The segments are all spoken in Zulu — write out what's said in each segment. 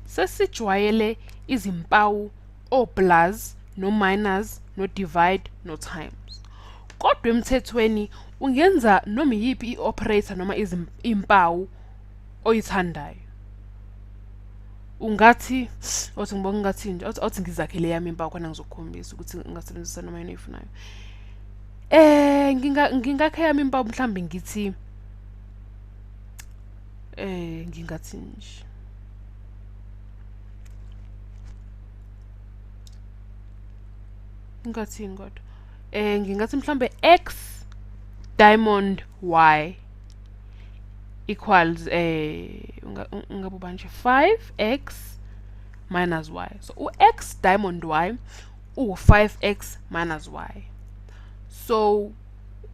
sesijwayele izimpawu o-plus no-minus no-divide no-times. Kodwa emthethweni ungenza noma yiphi i-operator noma izimpawu oyithandayo. Ungathi othi ngibona ngathi nje othi ngizakhele yami impawu khona ngizokukhombisa ukuthi ngingasebenzisa noma yini oyifunayo. Ngingakhe yami impawu mhlambe ngithi ngingathi nje ngingathini kodwa ngingathi mhlambe x diamond y equals ungabuba nje 5x minus y. So u-x diamond y u-5x minus y. So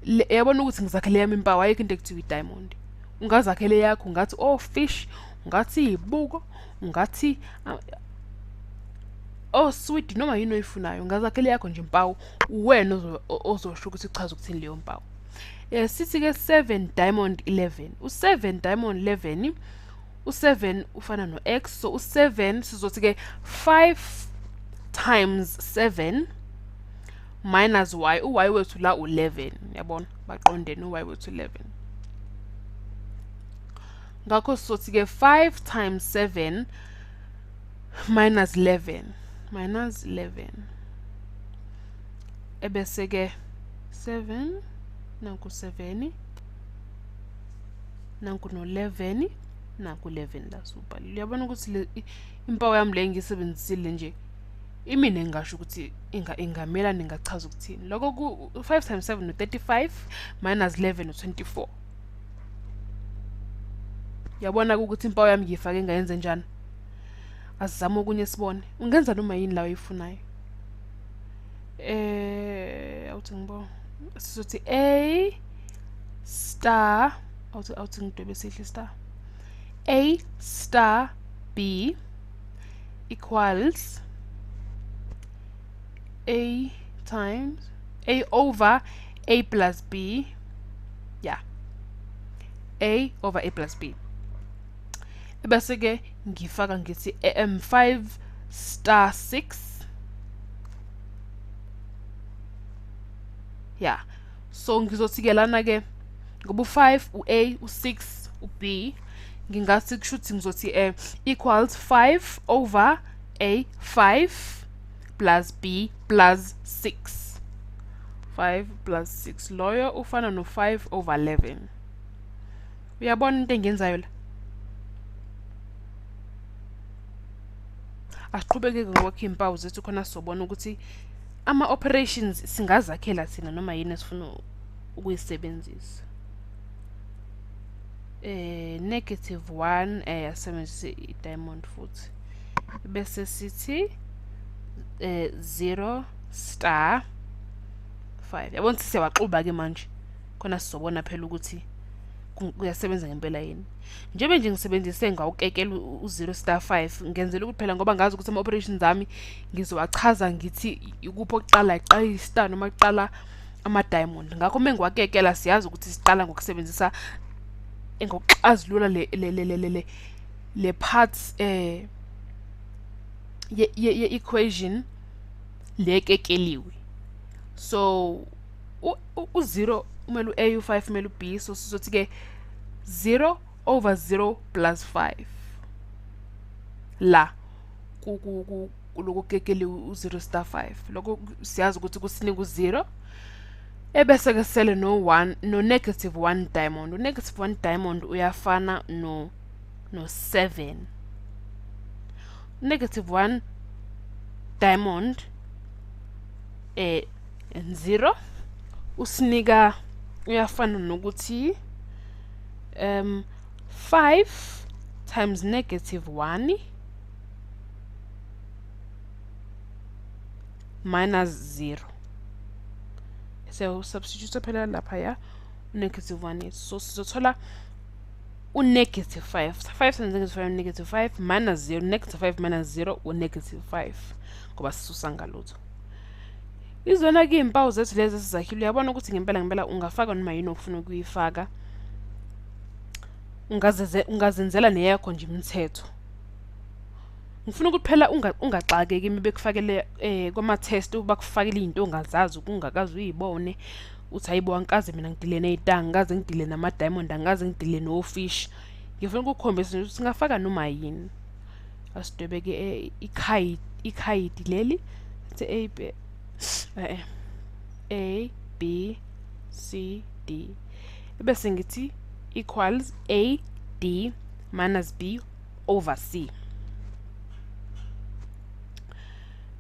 yabona ukuthi ngizakhele yami impawu ayikho into ekuthiwa i-diamond. Ungazakhele yakho ungathi fish, ungathi ibuko, ungathi sweet noma yini oyifunayo. Ungazakhele yakho nje impawu wena ozosho ukuthi ichaza ukuthini leyo mpawu. Sithi ke 7 diamond 11. U7 diamond 11 u7 ufana no-x, so u7 sizothi ke 5 times 7 minus y. U-y wethu la u11, yabona baqondene u-y wethu 11. Ngakho sizothi ke 5 times 7 minus 11 ebese ke 7 nanku 7 nanku no11 nanku 11 la subhalile. Uyabona ukuthi impawu yami le ngisebenzisile nje imine ngisho ukuthi ingamela ningachaza ukuthini. Lokho ku 5 times 7 no 35 minus 11 no 24. Yabona ukuthi impawu yami ngiyifake ngayenze njani. Asizame okunye sibone. Ungenza noma yini la oyifunayo. Awuthi ngibona sizothi a star awuthi ngidwebe sihle star. A star b equals a times a over a plus b. Yeah, a over a plus b. Ebese ke ngifaka ngithi 5 star 6. Yeah, so ngizothi ke lana ke ngoba u5 u-a u6 u-b ngingathi kushuthi ngizothi equals 5 over a 5 plus b plus 6. 5 plus 6 loyo ufana no5 over 11. Uyabona into engenzayo la. Asiqhubeke ngokwakhe impawu zethu khona sizobona ukuthi ama-operations singazakhela thina noma yini esifuna ukuyisebenzisa. -1 yasebenzisa i-diamond futhi. Bese sithi 0 star 5. Yabona ukuthi siyawaxuba ke manje khona sizobona phela ukuthi kuyasebenza ngempela yini. Njengoba nje ngisebenzise ngawukekela u0 star 5 ngenzela ukuthi phela ngoba ngazi ukuthi ama-operations ami ngizowachaza ngithi ukuphi oqala iqala i-star noma iqala ama-diamond. Ngakho mengiwakekela siyazi ukuthi siqala ngokusebenzisa ngokuxazulula le parts ye-equation lekekeliwe. So u0 umele u-a u5 umele u-b, so sizothi ke 0 over 0 plus 5 la kuloko kekele u0 star 5. Lokho siyazi ukuthi kusinika u0 ebese ke sele no1 no -1 diamond. U-1 diamond uyafana no 7. -1 diamond 0 usinika uyafana nokuthi 5 times -1 minus 0. So substitute phela lapha ya -1. So sizothola u-5. 5 times -5 5 minus 0. -5 minus 0 u-5 ngoba sisusa ngalutho. Izona ke impawu zethu lezi esizakhile. Uyabona ukuthi ngempela ungafaka noma yini ofuna ukuyifaka. Ungazenzela neyakho nje imithetho. ngifuna ukuthi phela ungaxakeki imi bekufakele kwama test bakufakele izinto ongazazi ukungakazi uyibone uthi hayibo angikaze mina ngidile nezitanga ngaze ngidile nama diamond angaze ngidile no fish ngifuna ukukhombisa ukuthi singafaka noma yini asidwebeke ikhayidi leli sithi A B C D bese ngithi equals A D minus B over C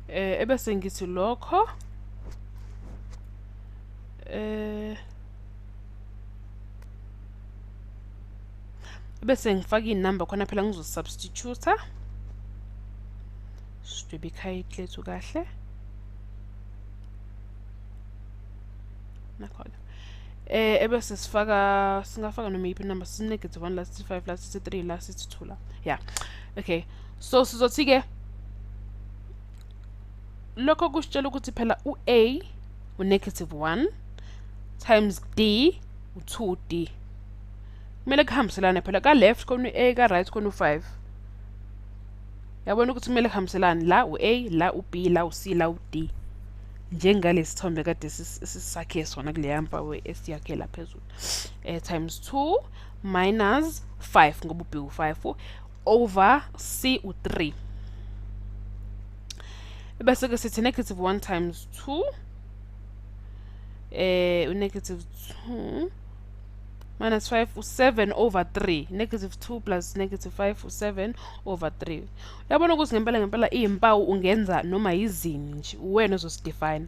ebese ngithi lokho bese ngifaka inumber khona phela ngizosubstitute sidwebe ikhayidi lethu kahle nakhona ebese singafaka noma iphi number si negative 1 la sithi 5 la sithi 3 la sithi 2 la yeah okay so sizothi ke lokho kusitshela ukuthi phela u-A u-negative 1 times D u-2D kumele kuhambiselane phela ka left khona u-A ka right khona u5 yabona ukuthi kumele kuhambiselane la u-A la u-B la u-C la u-D njengalesi sithombe kade sisakhe sona kuleya mpawu esiyakhe la phezulu times 2 minus 5 ngoba u-B u5 over C u3 bese ke sithi negative 1 times 2 negative 2 minus 5 u7 over 3 negative 2 plus negative 5 u7 over 3 uyabona ukuthi ngempela izimpawu ungenza noma yizini nje uwena ozosidefine